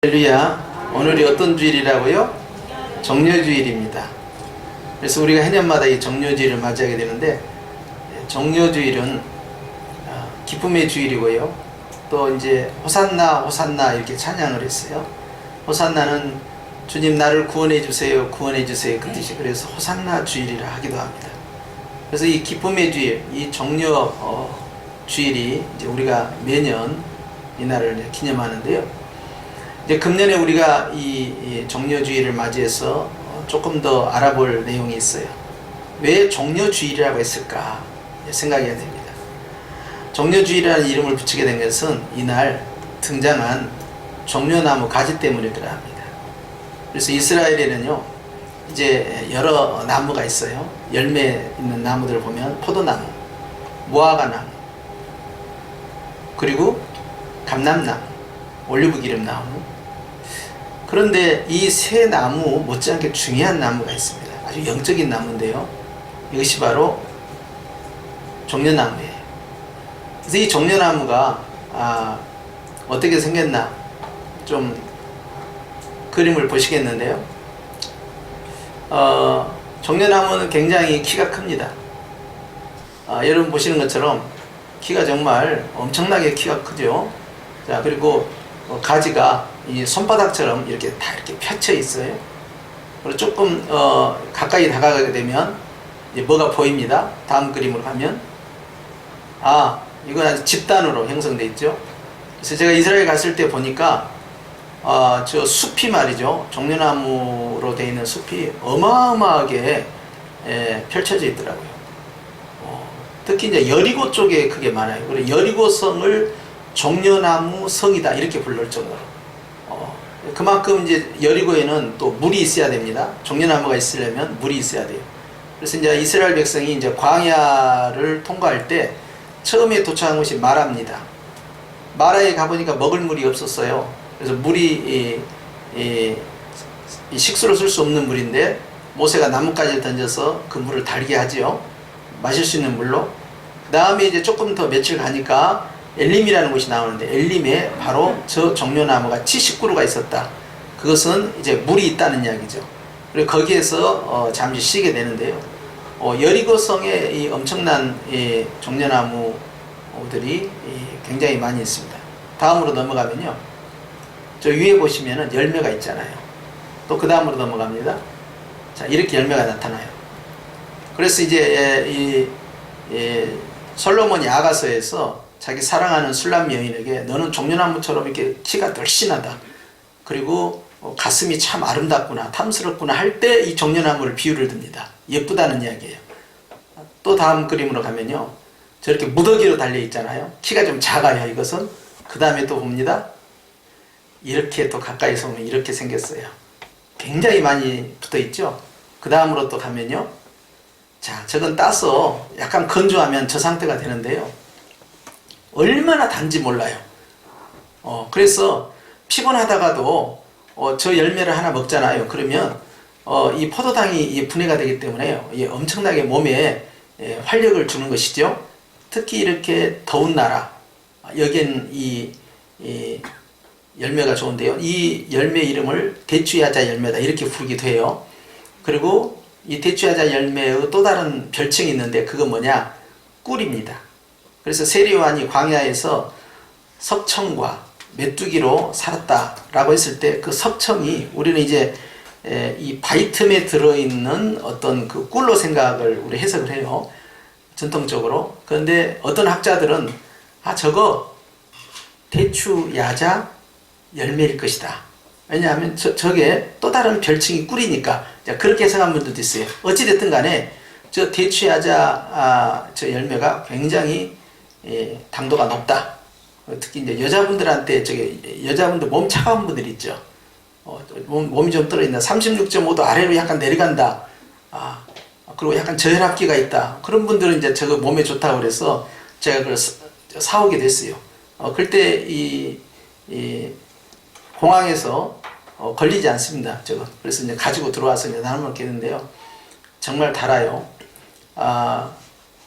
할렐루야. 오늘이 어떤 주일이라고요? 정료주일입니다. 그래서 우리가 해년마다 이 정료주일을 맞이하게 되는데, 정료주일은 기쁨의 주일이고요. 또 이제 호산나 호산나 이렇게 찬양을 했어요. 호산나는 주님 나를 구원해 주세요, 구원해 주세요 그 뜻이, 그래서 호산나 주일이라 하기도 합니다. 그래서 이 기쁨의 주일, 이 정료 주일이 이제 우리가 매년 이날을 기념하는데요. 이제 금년에 우리가 이 정료주일을 맞이해서 조금 더 알아볼 내용이 있어요. 왜 정료주일이라고 했을까 생각해야 됩니다. 정료주일이라는 이름을 붙이게 된 것은 이날 등장한 정료나무 가지 때문에 그러합니다. 그래서 이스라엘에는요, 이제 여러 나무가 있어요. 열매 있는 나무들을 보면 포도나무, 무화과나무, 그리고 감람나무, 올리브기름나무. 그런데 이 세 나무 못지않게 중요한 나무가 있습니다. 아주 영적인 나무인데요, 이것이 바로 정료나무예요. 그래서 이 정료나무가 어떻게 생겼나 좀 그림을 보시겠는데요. 정료나무는 굉장히 키가 큽니다. 여러분 보시는 것처럼 키가 정말 엄청나게 키가 크죠. 자, 그리고 가지가 이 손바닥처럼 이렇게 다 이렇게 펼쳐 있어요. 그리고 조금 가까이 다가가게 되면 이제 뭐가 보입니다. 다음 그림으로 가면 이건 아주 집단으로 형성되어 있죠. 그래서 제가 이스라엘 갔을 때 보니까 저 숲이 말이죠, 정료나무로 되어 있는 숲이 어마어마하게 펼쳐져 있더라고요. 특히 이제 여리고 쪽에 그게 많아요. 그리고 여리고 성을 정료나무 성이다 이렇게 부를 정도로 그만큼 이제 여리고에는 또 물이 있어야 됩니다. 정료나무가 있으려면 물이 있어야 돼요. 그래서 이제 이스라엘 백성이 이제 광야를 통과할 때 처음에 도착한 곳이 마라입니다. 마라에 가보니까 먹을 물이 없었어요. 그래서 물이 이 식수로 쓸 수 없는 물인데 모세가 나뭇가지를 던져서 그 물을 달게 하지요. 마실 수 있는 물로. 그 다음에 이제 조금 더 며칠 가니까 엘림이라는 곳이 나오는데, 엘림에 바로 저 정료나무가 70그루가 있었다. 그것은 이제 물이 있다는 이야기죠. 그리고 거기에서 잠시 쉬게 되는데요. 여리고성에 이 엄청난 정료나무들이 굉장히 많이 있습니다. 다음으로 넘어가면요, 저 위에 보시면은 열매가 있잖아요. 또 그 다음으로 넘어갑니다. 자, 이렇게 열매가 나타나요. 그래서 이제 솔로몬이 아가서에서 자기 사랑하는 술람 여인에게 너는 정료나무처럼 이렇게 키가 널씬하다, 그리고 가슴이 참 아름답구나, 탐스럽구나 할 때 이 정료나무를 비유를 듭니다. 예쁘다는 이야기예요. 또 다음 그림으로 가면요, 저렇게 무더기로 달려 있잖아요. 키가 좀 작아요, 이것은. 그 다음에 또 봅니다. 이렇게 또 가까이서 보면 이렇게 생겼어요. 굉장히 많이 붙어 있죠. 그 다음으로 또 가면요, 자, 저건 따서 약간 건조하면 저 상태가 되는데요, 얼마나 단지 몰라요. 그래서 피곤하다가도 저 열매를 하나 먹잖아요. 그러면 이 포도당이 분해가 되기 때문에 엄청나게 몸에 활력을 주는 것이죠. 특히 이렇게 더운 나라, 여기엔 이 열매가 좋은데요, 이 열매 이름을 대추야자 열매다 이렇게 부르기도 해요. 그리고 이 대추야자 열매의 또 다른 별칭이 있는데, 그건 뭐냐, 꿀입니다. 그래서 세리요한이 광야에서 석청과 메뚜기로 살았다라고 했을 때, 그 석청이 우리는 이제 이 바위 틈에 들어있는 어떤 그 꿀로 생각을 우리 해석을 해요, 전통적으로. 그런데 어떤 학자들은 저거 대추 야자 열매일 것이다. 왜냐하면 저게 또 다른 별칭이 꿀이니까, 그렇게 해석한 분들도 있어요. 어찌됐든 간에 저 대추 야자 저 열매가 굉장히 당도가 높다. 특히 이제 여자분들한테, 여자분들 몸 차가운 분들 있죠. 몸이 좀 떨어진다. 36.5도 아래로 약간 내려간다. 그리고 약간 저혈압기가 있다. 그런 분들은 이제 저거 몸에 좋다고 그래서 제가 그걸 사오게 됐어요. 그때 이 공항에서 걸리지 않습니다, 저거. 그래서 이제 가지고 들어와서 이제 나눠 먹겠는데요, 정말 달아요.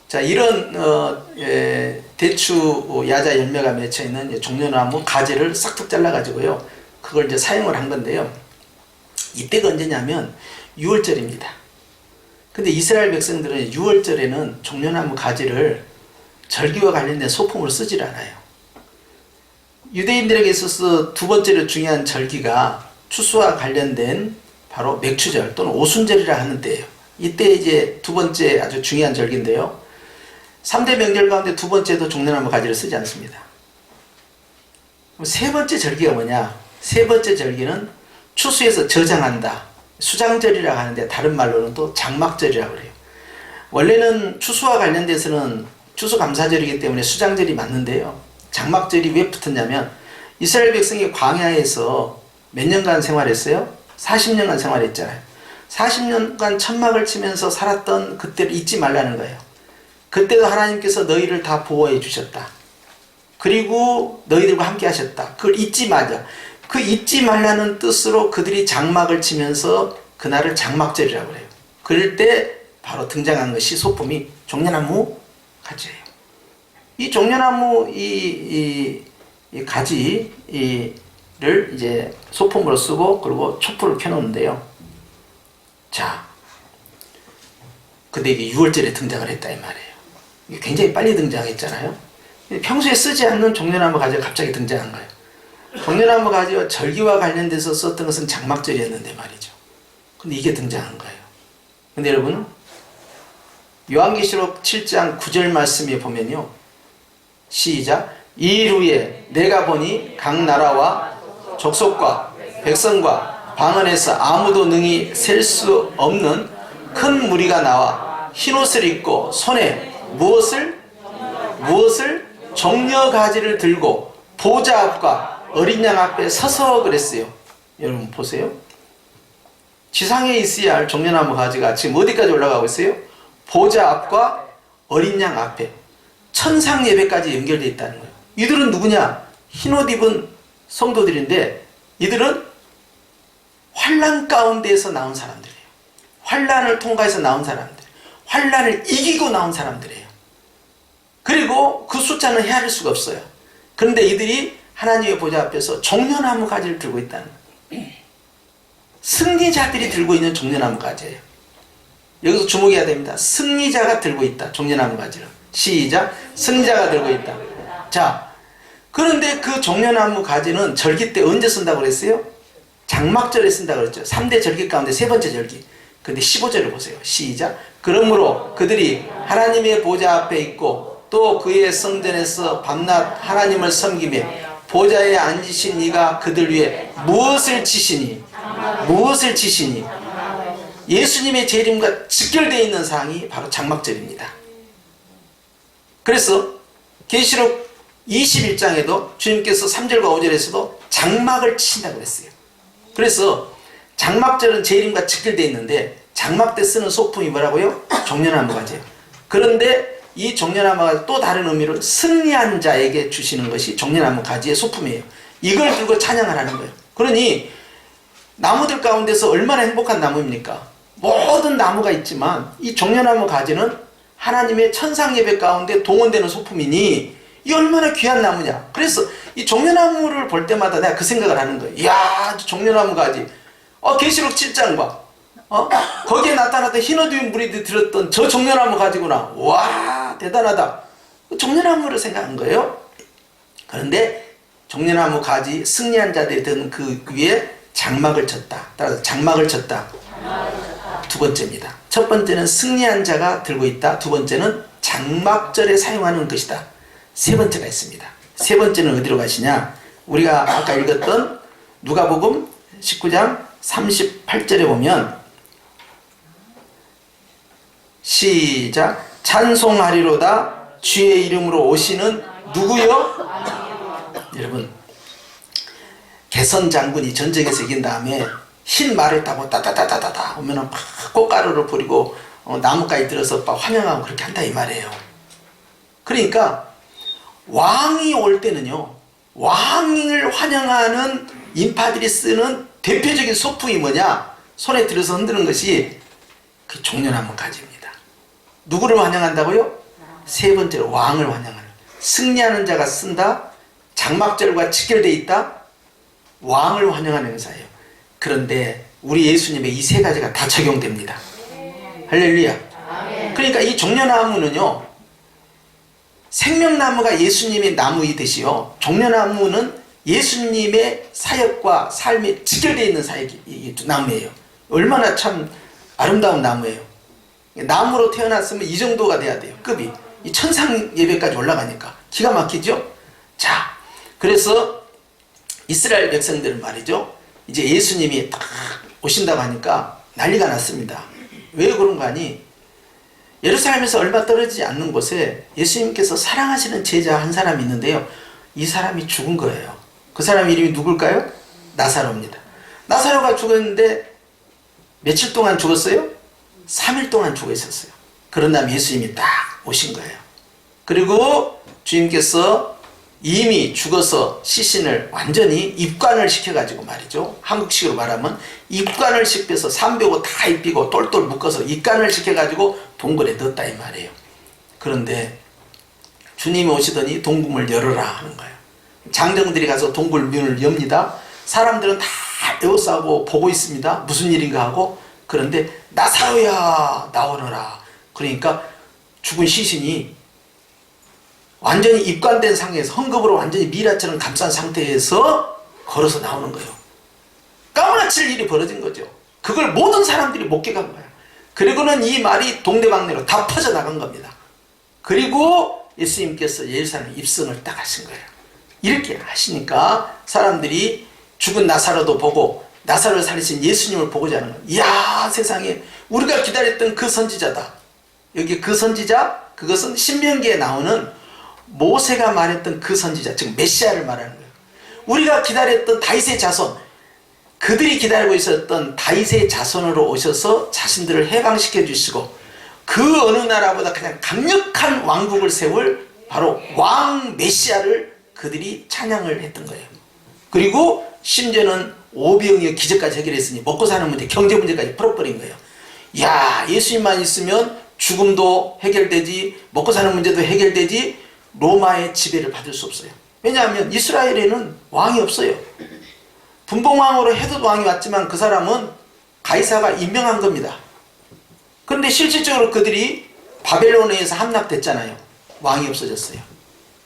자, 이런 대추 야자 열매가 맺혀 있는 종려나무 가지를 싹둑 잘라 가지고요, 그걸 이제 사용을 한 건데요. 이때가 언제냐면 6월절입니다. 근데 이스라엘 백성들은 6월절에는 종려나무 가지를 절기와 관련된 소품으로 쓰질 않아요. 유대인들에게 있어서 두 번째로 중요한 절기가 추수와 관련된 바로 맥추절 또는 오순절이라 하는 때예요. 이때 이제 두 번째 아주 중요한 절기인데요. 3대 명절 가운데 두 번째도 종려나무 가지를 쓰지 않습니다. 그럼 세 번째 절기가 뭐냐? 세 번째 절기는 추수에서 저장한다. 수장절이라고 하는데 다른 말로는 또 장막절이라고 그래요. 원래는 추수와 관련돼서는 추수감사절이기 때문에 수장절이 맞는데요. 장막절이 왜 붙었냐면 이스라엘 백성이 광야에서 몇 년간 생활했어요? 40년간 생활했잖아요. 40년간 천막을 치면서 살았던 그때를 잊지 말라는 거예요. 그때도 하나님께서 너희를 다 보호해 주셨다. 그리고 너희들과 함께 하셨다. 그걸 잊지 마자. 그 잊지 말라는 뜻으로 그들이 장막을 치면서 그날을 장막절이라고 해요. 그럴 때 바로 등장한 것이 소품이 종려나무 가지예요. 이 종려나무 이 가지를 이제 소품으로 쓰고 그리고 촛불을 켜놓는데요. 자, 근데 이게 6월절에 등장을 했다 이 말이에요. 이게 굉장히 빨리 등장했잖아요. 평소에 쓰지 않는 종려나무 가지가 갑자기 등장한 거예요. 종려나무 가지와 절기와 관련돼서 썼던 것은 장막절이었는데 말이죠. 근데 이게 등장한 거예요. 근데 여러분, 요한계시록 7장 9절 말씀에 보면요. 시작. 이 일 후에 내가 보니 각 나라와 족속과 백성과 방언에서 아무도 능히 셀 수 없는 큰 무리가 나와 흰옷을 입고 손에 무엇을 종려가지를 들고 보좌 앞과 어린 양 앞에 서서 그랬어요. 여러분 보세요. 지상에 있어야 할 종려나무 가지가 지금 어디까지 올라가고 있어요? 보좌 앞과 어린 양 앞에 천상 예배까지 연결되어 있다는 거예요. 이들은 누구냐? 흰옷 입은 성도들인데 이들은 환난 가운데에서 나온 사람들이에요. 환난을 통과해서 나온 사람들, 환난을 이기고 나온 사람들이에요. 그리고 그 숫자는 헤아릴 수가 없어요. 그런데 이들이 하나님의 보좌 앞에서 종려나무 가지를 들고 있다는 거예요. 승리자들이 들고 있는 종려나무 가지예요. 여기서 주목해야 됩니다. 승리자가 들고 있다. 종려나무 가지를. 시작. 승리자가 들고 있다. 자, 그런데 그 종려나무 가지는 절기 때 언제 쓴다고 그랬어요? 장막절에 쓴다고 그랬죠. 3대 절기 가운데 세 번째 절기. 근데 15절을 보세요. 시작. 그러므로 그들이 하나님의 보좌 앞에 있고 또 그의 성전에서 밤낮 하나님을 섬기며 보좌에 앉으신 이가 그들 위해 무엇을 치시니 예수님의 재림과 직결되어 있는 사항이 바로 장막절입니다. 그래서 계시록 21장에도 주님께서 3절과 5절에서도 장막을 치신다고 했어요. 그래서 장막절은 재림과 직결되어 있는데 장막 때 쓰는 소품이 뭐라고요? 종려나무 가지예요. 그런데 이 종려나무 가지 또 다른 의미로 승리한 자에게 주시는 것이 종려나무 가지의 소품이에요. 이걸 들고 찬양을 하는 거예요. 그러니 나무들 가운데서 얼마나 행복한 나무입니까? 모든 나무가 있지만 이 종려나무 가지는 하나님의 천상 예배 가운데 동원되는 소품이니 이 얼마나 귀한 나무냐. 그래서 이 종려나무를 볼 때마다 내가 그 생각을 하는 거예요. 이야, 종려나무 가지. 계시록 7장 봐. 거기에 나타났던 흰옷 입은 무리들이 들었던 저 종려나무 가지구나. 와, 대단하다. 종려나무를 생각한 거예요. 그런데 종려나무 가지 승리한 자들이 든 그 위에 장막을 쳤다. 따라서 장막을 쳤다. 두 번째입니다. 첫 번째는 승리한 자가 들고 있다. 두 번째는 장막절에 사용하는 것이다. 세 번째가 있습니다. 세 번째는 어디로 가시냐? 우리가 아까 읽었던 누가복음 19장 38절에 보면 시작. 찬송하리로다 주의 이름으로 오시는 누구요? 여러분, 개선 장군이 전쟁에서 이긴 다음에 흰 말을 타고 따다다다다다 오면은 막 꽃가루를 뿌리고 나무까지 들어서 막 환영하고 그렇게 한다 이 말이에요. 그러니까 왕이 올 때는요, 왕을 환영하는 인파들이 쓰는 대표적인 소품이 뭐냐? 손에 들어서 흔드는 것이 그 종려나무 가지입니다. 누구를 환영한다고요? 세 번째로 왕을 환영하는, 승리하는 자가 쓴다. 장막절과 직결되어 있다. 왕을 환영하는 행사예요. 그런데 우리 예수님의 이 세 가지가 다 적용됩니다. 할렐루야. 그러니까 이 종려나무는요, 생명나무가 예수님의 나무이듯이요, 종려나무는 예수님의 사역과 삶에 직결되어 있는 사역이 나무예요. 얼마나 참 아름다운 나무예요. 나무로 태어났으면 이 정도가 돼야 돼요. 급이. 이 천상 예배까지 올라가니까 기가 막히죠. 자, 그래서 이스라엘 백성들은 말이죠, 이제 예수님이 딱 오신다고 하니까 난리가 났습니다. 왜 그런가 하니, 예루살렘에서 얼마 떨어지지 않는 곳에 예수님께서 사랑하시는 제자 한 사람이 있는데요, 이 사람이 죽은 거예요. 그 사람 이름이 누굴까요? 나사로입니다. 나사로가 죽었는데 며칠 동안 죽었어요? 3일 동안 죽어 있었어요. 그런 다음에 예수님이 딱 오신 거예요. 그리고 주님께서 이미 죽어서 시신을 완전히 입관을 시켜가지고 말이죠, 한국식으로 말하면 입관을 시켜서 삼배고 다 입히고 똘똘 묶어서 입관을 시켜가지고 동굴에 넣었다 이 말이에요. 그런데 주님이 오시더니 동굴을 열어라 하는 거예요. 장정들이 가서 동굴 문을 엽니다. 사람들은 다 에워싸고 보고 있습니다. 무슨 일인가 하고. 그런데 나사로야 나오너라. 그러니까 죽은 시신이 완전히 입관된 상태에서 헝겊으로 완전히 미라처럼 감싼 상태에서 걸어서 나오는 거예요. 까무라칠 일이 벌어진 거죠. 그걸 모든 사람들이 목격한 거예요. 그리고는 이 말이 동네방네로 다 퍼져나간 겁니다. 그리고 예수님께서 예루살렘 입성을 딱 하신 거예요. 이렇게 하시니까 사람들이 죽은 나사로도 보고 나사로를 살리신 예수님을 보고자 하는 거예요. 이야, 세상에 우리가 기다렸던 그 선지자다. 여기 그 선지자, 그것은 신명기에 나오는 모세가 말했던 그 선지자, 즉 메시아를 말하는 거예요. 우리가 기다렸던 다윗의 자손, 그들이 기다리고 있었던 다윗의 자손으로 오셔서 자신들을 해방시켜 주시고 그 어느 나라보다 그냥 강력한 왕국을 세울 바로 왕 메시아를 그들이 찬양을 했던 거예요. 그리고 심지어는 오병이어 기적까지 해결했으니 먹고 사는 문제, 경제 문제까지 풀어버린 거예요. 야, 예수님만 있으면 죽음도 해결되지, 먹고 사는 문제도 해결되지, 로마의 지배를 받을 수 없어요. 왜냐하면 이스라엘에는 왕이 없어요. 분봉왕으로 헤롯 왕이 왔지만 그 사람은 가이사가 임명한 겁니다. 그런데 실질적으로 그들이 바벨론에서 함락됐잖아요. 왕이 없어졌어요.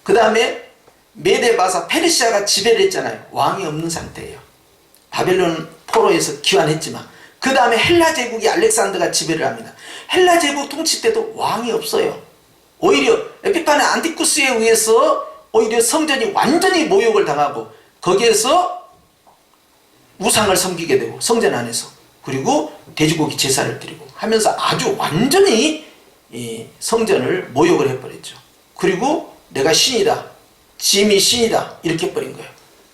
그 다음에 메데바사 페르시아가 지배를 했잖아요. 왕이 없는 상태예요. 바벨론 포로에서 귀환했지만 그 다음에 헬라 제국이 알렉산더가 지배를 합니다. 헬라 제국 통치 때도 왕이 없어요. 오히려 에피파네 안티쿠스에 의해서 오히려 성전이 완전히 모욕을 당하고 거기에서 우상을 섬기게 되고 성전 안에서, 그리고 돼지고기 제사를 드리고 하면서 아주 완전히 이 성전을 모욕을 해버렸죠. 그리고 내가 신이다, 짐이 신이다 이렇게 해버린 거예요.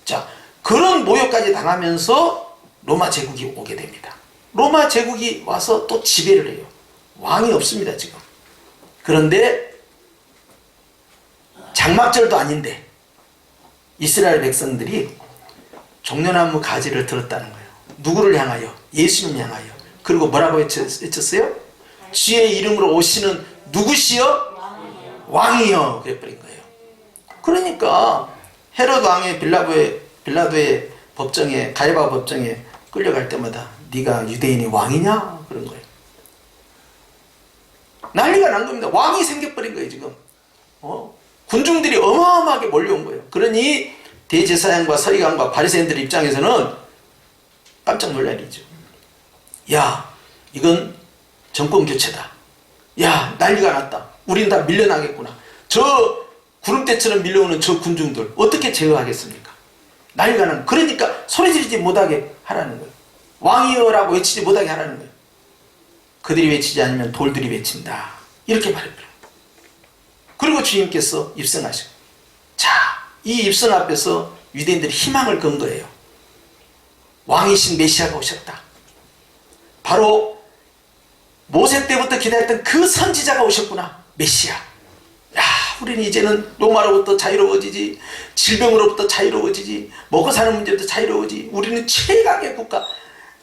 자, 그런 모욕까지 당하면서 로마 제국이 오게 됩니다. 로마 제국이 와서 또 지배를 해요. 왕이 없습니다 지금. 그런데 장막절도 아닌데 이스라엘 백성들이 종려나무 가지를 들었다는 거예요. 누구를 향하여? 예수님 향하여. 그리고 뭐라고 외쳤어요? 주의 이름으로 오시는 누구시여? 왕이여. 그래버린 거예요. 그러니까 헤롯 왕의 빌라도의 법정에, 가야바 법정에 끌려갈 때마다 네가 유대인이 왕이냐? 그런 거예요. 난리가 난 겁니다. 왕이 생겨버린 거예요 지금. 군중들이 어마어마하게 몰려온 거예요. 그러니 대제사장과 서기관과 바리새인들 입장에서는 깜짝 놀랄 일이죠. 야, 이건 정권 교체다. 야, 난리가 났다. 우린 다 밀려나겠구나. 저 구름대처럼 밀려오는 저 군중들 어떻게 제어하겠습니까? 난리가 나는. 그러니까 소리 지르지 못하게 하라는 거예요. 왕이여라고 외치지 못하게 하라는 거예요. 그들이 외치지 않으면 돌들이 외친다. 이렇게 말해버려요. 그리고 주님께서 입성하시고, 자, 이 입성 앞에서 유대인들이 희망을 건 거예요. 왕이신 메시아가 오셨다. 바로 모세 때부터 기다렸던 그 선지자가 오셨구나. 메시아. 야, 우리는 이제는 로마로부터 자유로워지지, 질병으로부터 자유로워지지, 먹고 사는 문제부터 자유로워지지. 우리는 최강의 국가,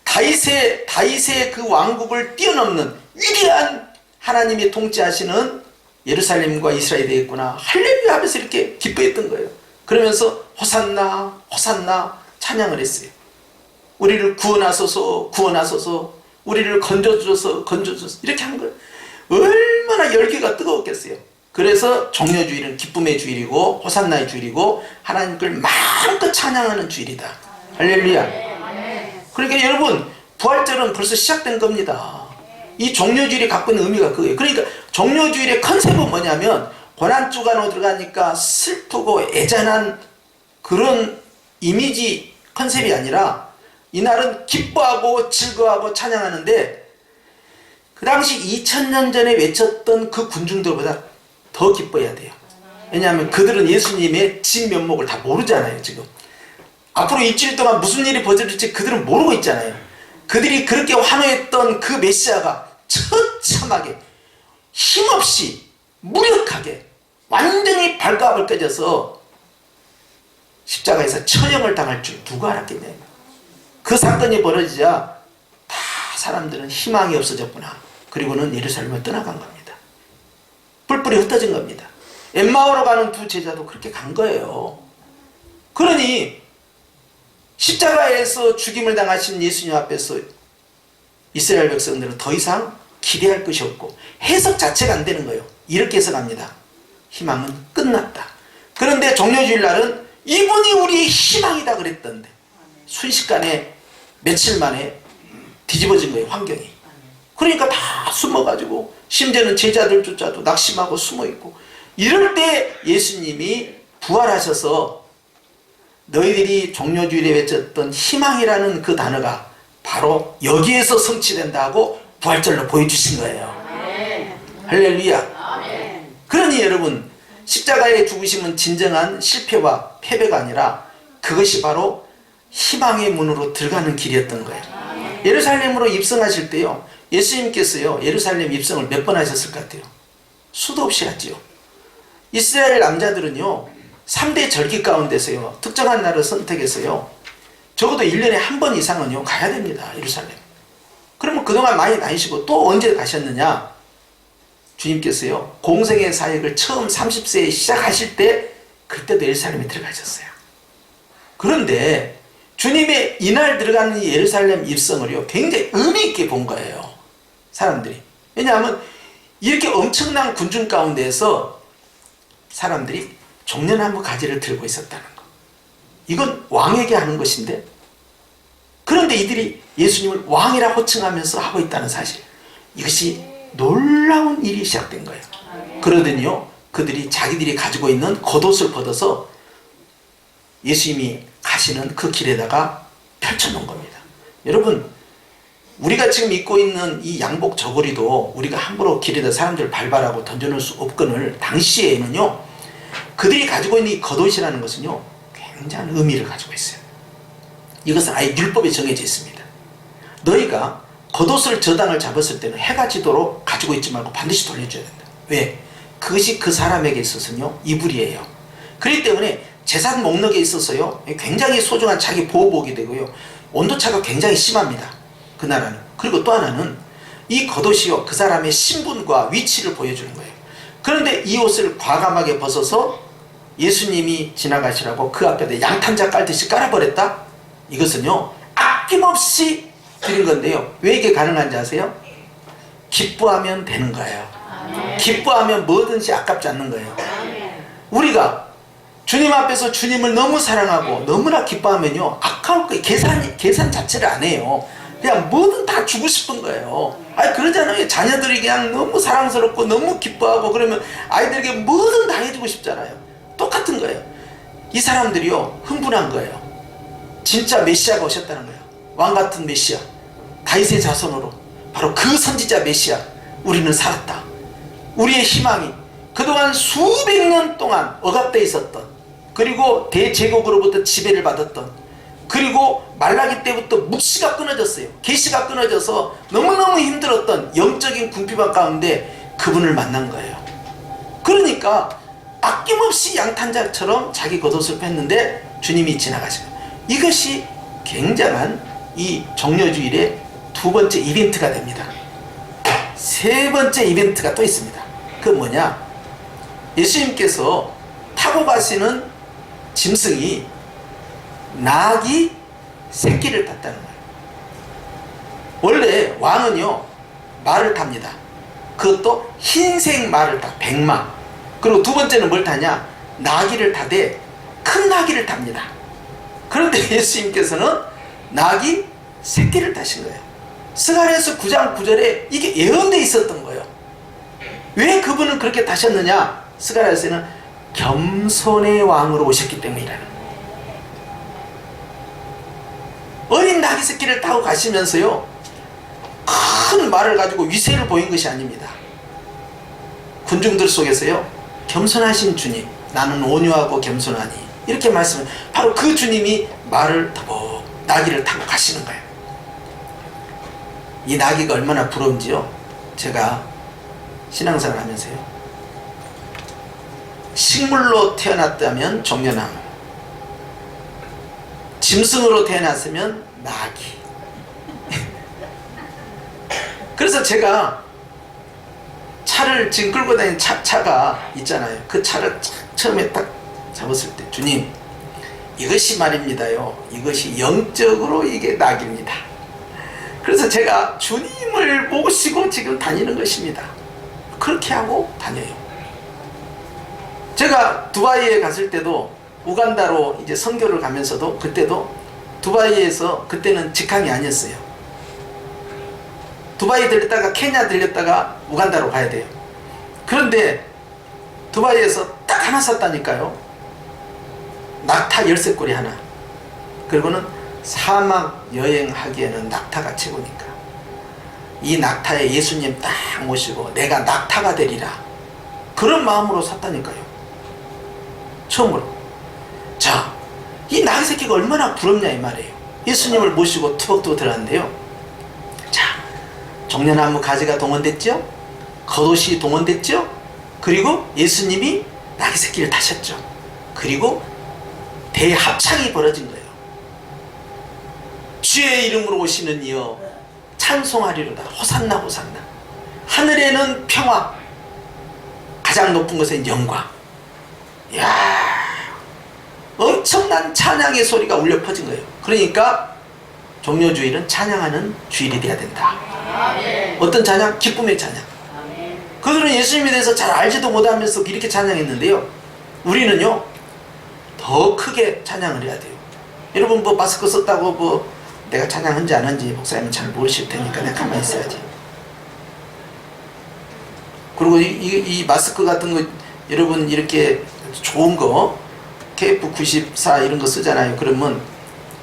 다윗의 그 왕국을 뛰어넘는 위대한 하나님이 통치하시는 예루살렘과 이스라엘이 되겠구나. 할렐루야 하면서 이렇게 기뻐했던 거예요. 그러면서 호산나 호산나 찬양을 했어요. 우리를 구원하소서, 구원하소서, 우리를 건져주소서, 건져주소서, 이렇게 한 거예요. 얼마나 열기가 뜨거웠겠어요. 그래서 종려주일은 기쁨의 주일이고 호산나의 주일이고 하나님을 마음껏 찬양하는 주일이다. 할렐루야. 그러니까 여러분, 부활절은 벌써 시작된 겁니다. 이 종려주일이 갖고 있는 의미가 그거예요. 그러니까 종려주일의 컨셉은 뭐냐면 고난주간 안으로 들어가니까 슬프고 애잔한 그런 이미지 컨셉이 아니라 이날은 기뻐하고 즐거워하고 찬양하는데 그 당시 2000년 전에 외쳤던 그 군중들보다 더 기뻐해야 돼요. 왜냐하면 그들은 예수님의 진면목을 다 모르잖아요. 지금 앞으로 일주일 동안 무슨 일이 벌어질지 그들은 모르고 있잖아요. 그들이 그렇게 환호했던 그 메시아가 처참하게 힘없이 무력하게 완전히 발가벗 깨져서 십자가에서 처형을 당할 줄 누가 알았겠냐요. 그 사건이 벌어지자 다 사람들은 희망이 없어졌구나. 그리고는 예루살렘을 떠나간 겁니다. 뿔뿔이 흩어진 겁니다. 엠마오로 가는 두 제자도 그렇게 간 거예요. 그러니 십자가에서 죽임을 당하신 예수님 앞에서 이스라엘 백성들은 더 이상 기대할 것이 없고 해석 자체가 안 되는 거예요. 이렇게 해석합니다. 희망은 끝났다. 그런데 종려주일 날은 이분이 우리의 희망이다 그랬던데 순식간에 며칠 만에 뒤집어진 거예요. 환경이. 그러니까 다 숨어가지고 심지어는 제자들조차도 낙심하고 숨어있고 이럴 때 예수님이 부활하셔서 너희들이 종려주일에 외쳤던 희망이라는 그 단어가 바로 여기에서 성취된다고 부활절로 보여주신 거예요. 할렐루야. 그러니 여러분, 십자가의 죽으심은 진정한 실패와 패배가 아니라 그것이 바로 희망의 문으로 들어가는 길이었던 거예요. 예루살렘으로 입성하실 때요, 예수님께서요 예루살렘 입성을 몇 번 하셨을 것 같아요? 수도 없이 했지요. 이스라엘 남자들은요 3대 절기 가운데서요 특정한 날을 선택해서요 적어도 1년에 한 번 이상은요 가야 됩니다. 예루살렘. 그러면 그동안 많이 다니시고 또 언제 가셨느냐? 주님께서요 공생의 사역을 처음 30세에 시작하실 때 그때도 예루살렘에 들어가셨어요. 그런데 주님의 이날 들어가는 이 예루살렘 입성을요 굉장히 의미 있게 본 거예요. 사람들이. 왜냐하면 이렇게 엄청난 군중 가운데에서 사람들이 종려나무 가지를 들고 있었다는 거. 이건 왕에게 하는 것인데 그런데 이들이 예수님을 왕이라 호칭하면서 하고 있다는 사실, 이것이 놀라운 일이 시작된 거예요. 그러더니요 그들이 자기들이 가지고 있는 겉옷을 벗어서 예수님이 가시는 그 길에다가 펼쳐놓은 겁니다. 여러분, 우리가 지금 입고 있는 이 양복 저고리도 우리가 함부로 길에다 사람들을 발발하고 던져놓을 수 없거늘 당시에는요 그들이 가지고 있는 이 겉옷이라는 것은요 굉장한 의미를 가지고 있어요. 이것은 아예 율법에 정해져 있습니다. 너희가 겉옷을 저당을 잡았을 때는 해가 지도록 가지고 있지 말고 반드시 돌려줘야 된다. 왜? 그것이 그 사람에게 있어서는요 이불이에요. 그렇기 때문에 재산 목록에 있어서요 굉장히 소중한 자기 보호복이 되고요 온도차가 굉장히 심합니다. 그 나라는. 그리고 또 하나는 이 겉옷이요 그 사람의 신분과 위치를 보여주는 거예요. 그런데 이 옷을 과감하게 벗어서 예수님이 지나가시라고 그 앞에다 양탄자 깔듯이 깔아버렸다? 이것은요 아낌없이 드린 건데요 왜 이게 가능한지 아세요? 기뻐하면 되는 거예요. 기뻐하면 뭐든지 아깝지 않는 거예요. 우리가 주님 앞에서 주님을 너무 사랑하고 너무나 기뻐하면요 아까울 거예요. 계산 자체를 안 해요. 그냥 뭐든 다 주고 싶은 거예요. 아니 그러잖아요. 자녀들이 그냥 너무 사랑스럽고 너무 기뻐하고 그러면 아이들에게 뭐든 다 해주고 싶잖아요. 똑같은 거예요. 이 사람들이요 흥분한 거예요. 진짜 메시아가 오셨다는 거예요. 왕같은 메시아, 다윗의 자손으로 바로 그 선지자 메시아, 우리는 살았다. 우리의 희망이 그동안 수백 년 동안 억압되어 있었던, 그리고 대제국으로부터 지배를 받았던, 그리고 말라기 때부터 묵시가 끊어졌어요. 계시가 끊어져서 너무너무 힘들었던 영적인 궁핍한 가운데 그분을 만난 거예요. 그러니까 아낌없이 양탄자처럼 자기 겉옷을 폈는데 주님이 지나가신 거예요. 이것이 굉장한 이 종려주일의 두 번째 이벤트가 됩니다. 세 번째 이벤트가 또 있습니다. 그건 뭐냐? 예수님께서 타고 가시는 짐승이 낙이 새끼를 탔다는 거예요. 원래 왕은요 말을 탑니다. 그것도 흰색 말을 타, 백마. 그리고 두 번째는 뭘 타냐, 나귀를 타되 큰 나귀를 탑니다. 그런데 예수님께서는 나귀 새끼를 타신 거예요. 스가랴서 9장 9절에 이게 예언되어 있었던 거예요. 왜 그분은 그렇게 타셨느냐, 스가랴서에는 겸손의 왕으로 오셨기 때문이라는 거예요. 어린 나귀 새끼를 타고 가시면서요 큰 말을 가지고 위세를 보인 것이 아닙니다. 군중들 속에서요 겸손하신 주님, 나는 온유하고 겸손하니, 이렇게 말씀을, 바로 그 주님이 말을 타고 나귀를 타고 가시는 거예요. 이 나귀가 얼마나 부러운지요, 제가 신앙생활 하면서요, 식물로 태어났다면 종려나무, 짐승으로 태어났으면 나귀. 그래서 제가 차를 지금 끌고 다니는 차가 있잖아요. 그 차를 처음에 딱 잡았을 때, 주님, 이것이 말입니다요, 이것이 영적으로 이게 낙입니다. 그래서 제가 주님을 모시고 지금 다니는 것입니다. 그렇게 하고 다녀요. 제가 두바이에 갔을 때도, 우간다로 이제 선교를 가면서도, 그때도 두바이에서, 그때는 직항이 아니었어요. 두바이 들렸다가 케냐 들렸다가 우간다로 가야 돼요. 그런데 두바이에서 딱 하나 샀다니까요. 낙타 열쇠고리 하나. 그리고는 사막 여행하기에는 낙타가 최고니까 이 낙타에 예수님 딱 모시고 내가 낙타가 되리라, 그런 마음으로 샀다니까요. 처음으로. 자, 이 나귀 새끼가 얼마나 부럽냐 이 말이에요. 예수님을 모시고 투벅투벅 들어갔는데요, 종려나무 가지가 동원됐죠, 겉옷이 동원됐죠, 그리고 예수님이 나귀 새끼를 타셨죠. 그리고 대합창이 벌어진 거예요. 주의 이름으로 오시는 이여 찬송하리로다, 호산나 호산나. 하늘에는 평화, 가장 높은 곳엔 영광. 이야, 엄청난 찬양의 소리가 울려 퍼진 거예요. 그러니까 종려주일은 찬양하는 주일이 돼야 된다. 아멘. 어떤 찬양? 기쁨의 찬양. 아멘. 그들은 예수님에 대해서 잘 알지도 못하면서 이렇게 찬양했는데요, 우리는요 더 크게 찬양을 해야 돼요. 여러분 뭐 마스크 썼다고 뭐 내가 찬양한지 안 한지 목사님은 잘 모르실 테니까 내가 가만히 있어야지. 그리고 이 마스크 같은 거 여러분 이렇게 좋은 거 KF94 이런 거 쓰잖아요. 그러면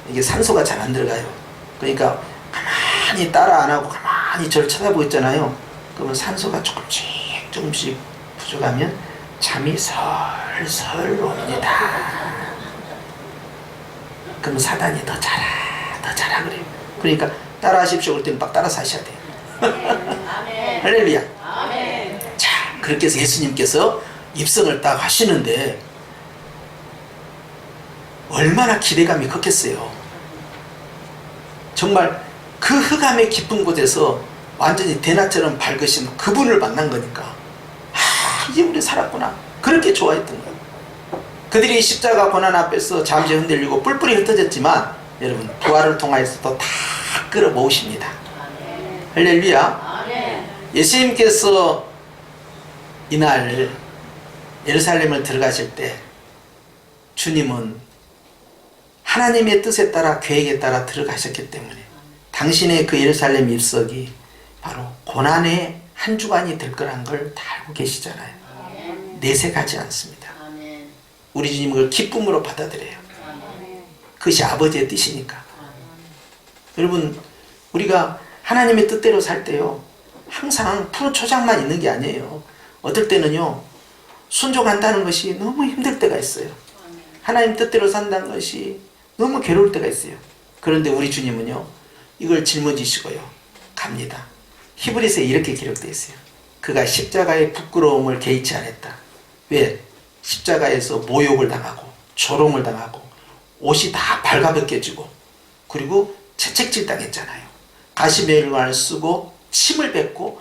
이게 산소가 잘 안 들어가요. 그러니까 가만히 따라 안 하고 가만히 저를 쳐다보고 있잖아요. 그러면 산소가 조금씩 부족하면 잠이 설설 옵니다. 그러면 사단이 더 자라 그래요. 그러니까 따라 하십시오. 그럴 때는 막 따라서 하셔야 돼요. 할렐루야. 자, 그렇게 해서 예수님께서 입성을 딱 하시는데 얼마나 기대감이 컸겠어요. 정말 그 흑암의 깊은 곳에서 완전히 대낮처럼 밝으신 그분을 만난 거니까, 아, 이제 우리 살았구나, 그렇게 좋아했던 거예요. 그들이 십자가 고난 앞에서 잠시 흔들리고 뿔뿔이 흩어졌지만 여러분 부활을 통하여서도 다 끌어모으십니다. 할렐루야. 예수님께서 이날 예루살렘을 들어가실 때 주님은 하나님의 뜻에 따라 계획에 따라 들어가셨기 때문에 당신의 그 예루살렘 입석이 바로 고난의 한 주간이 될 거란 걸 다 알고 계시잖아요. 내색하지 않습니다. 우리 주님은 그걸 기쁨으로 받아들여요. 그것이 아버지의 뜻이니까. 여러분, 우리가 하나님의 뜻대로 살 때요 항상 푸른 초장만 있는 게 아니에요. 어떨 때는요 순종한다는 것이 너무 힘들 때가 있어요. 하나님 뜻대로 산다는 것이 너무 괴로울 때가 있어요. 그런데 우리 주님은요 이걸 짊어지시고요 갑니다. 히브리서에 이렇게 기록되어 있어요. 그가 십자가의 부끄러움을 개의치 않았다. 왜? 십자가에서 모욕을 당하고 조롱을 당하고 옷이 다 발가벗겨지고 그리고 채찍질 당했잖아요. 가시메일관을 쓰고 침을 뱉고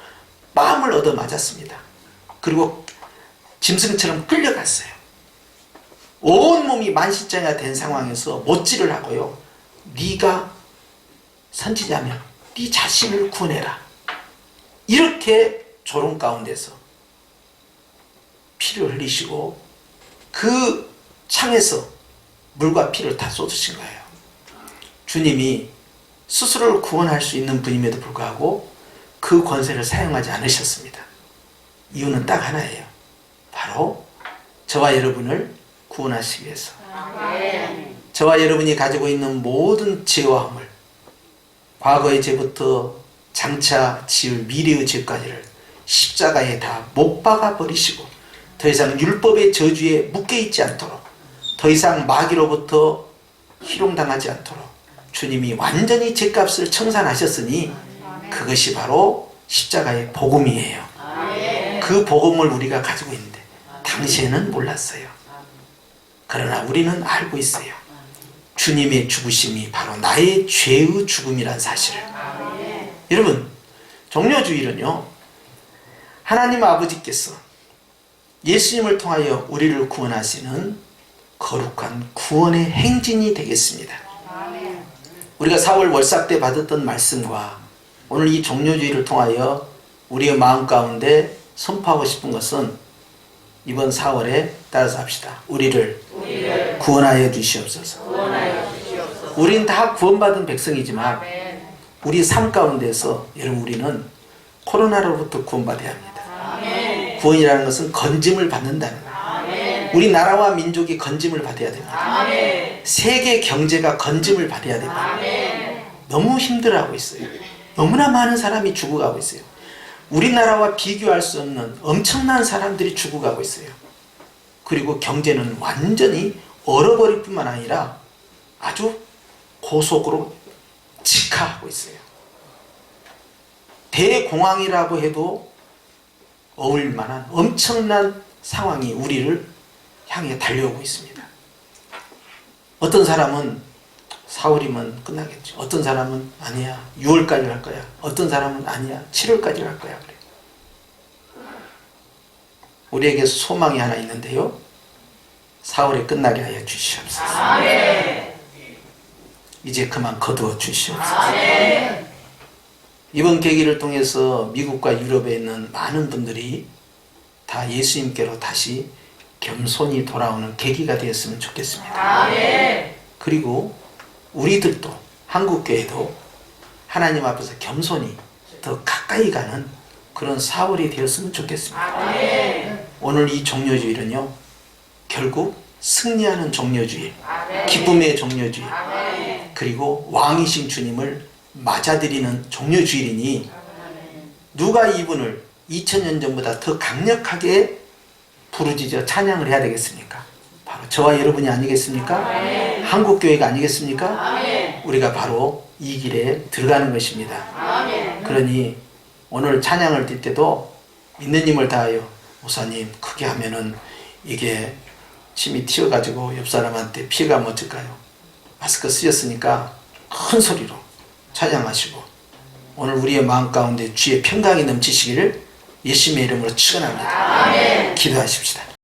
마음을 얻어 맞았습니다. 그리고 짐승처럼 끌려갔어요. 온몸이 만신창이가 된 상황에서 못질을 하고요 네가 선지자며 네 자신을 구원해라. 이렇게 조롱 가운데서 피를 흘리시고 그 창에서 물과 피를 다 쏟으신 거예요. 주님이 스스로를 구원할 수 있는 분임에도 불구하고 그 권세를 사용하지 않으셨습니다. 이유는 딱 하나예요. 바로 저와 여러분을 구원하시기 위해서. 저와 여러분이 가지고 있는 모든 죄와 허물, 과거의 죄부터 장차 지을 미래의 죄까지를 십자가에 다 못 박아 버리시고 더 이상 율법의 저주에 묶여 있지 않도록, 더 이상 마귀로부터 희롱당하지 않도록 주님이 완전히 죄값을 청산하셨으니 그것이 바로 십자가의 복음이에요. 그 복음을 우리가 가지고 있는데 당시에는 몰랐어요. 그러나 우리는 알고 있어요. 주님의 죽으심이 바로 나의 죄의 죽음이란 사실을. 여러분, 종려주일은요, 하나님 아버지께서 예수님을 통하여 우리를 구원하시는 거룩한 구원의 행진이 되겠습니다. 우리가 4월 월삭 때 받았던 말씀과 오늘 이 종려주일을 통하여 우리의 마음 가운데 선포하고 싶은 것은 이번 4월에 따라서 합시다. 우리를 구원하여 주시옵소서. 우리는 다 구원받은 백성이지만 우리 삶 가운데서 여러분 우리는 코로나로부터 구원받아야 합니다. 구원이라는 것은 건짐을 받는다는 거예요. 우리 나라와 민족이 건짐을 받아야 됩니다. 세계 경제가 건짐을 받아야 됩니다. 너무 힘들어하고 있어요. 너무나 많은 사람이 죽어가고 있어요. 우리나라와 비교할 수 없는 엄청난 사람들이 죽어가고 있어요. 그리고 경제는 완전히 얼어버릴 뿐만 아니라 아주 고속으로 직하하고 있어요. 대공황이라고 해도 어울릴 만한 엄청난 상황이 우리를 향해 달려오고 있습니다. 어떤 사람은 4월이면 끝나겠죠. 어떤 사람은 아니야 6월까지 할 거야. 어떤 사람은 아니야 7월까지 할 거야. 그래. 우리에게 소망이 하나 있는데요. 4월에 끝나게 하여 주시옵소서. 아멘. 이제 그만 거두어 주시옵소서. 아멘. 이번 계기를 통해서 미국과 유럽에 있는 많은 분들이 다 예수님께로 다시 겸손히 돌아오는 계기가 되었으면 좋겠습니다. 아멘. 그리고 우리들도 한국교회도 하나님 앞에서 겸손히 더 가까이 가는 그런 4월이 되었으면 좋겠습니다. 아멘. 오늘 이 종려주일은요 결국 승리하는 종려주일, 기쁨의 종려주일, 그리고 왕이신 주님을 맞아들이는 종려주일이니 누가 이분을 2000년 전보다 더 강력하게 부르짖어 찬양을 해야 되겠습니까? 바로 저와 여러분이 아니겠습니까? 아멘. 한국교회가 아니겠습니까? 아멘. 우리가 바로 이 길에 들어가는 것입니다. 아멘. 그러니 오늘 찬양을 뛸 때도 믿는 힘을 다하여 목사님 크게 하면은 이게 침이 튀어가지고 옆 사람한테 피해가 어쩔까요? 마스크 쓰셨으니까 큰 소리로 찬양하시고 오늘 우리의 마음 가운데 주의 평강이 넘치시기를 예수님의 이름으로 축원합니다. 기도하십시다.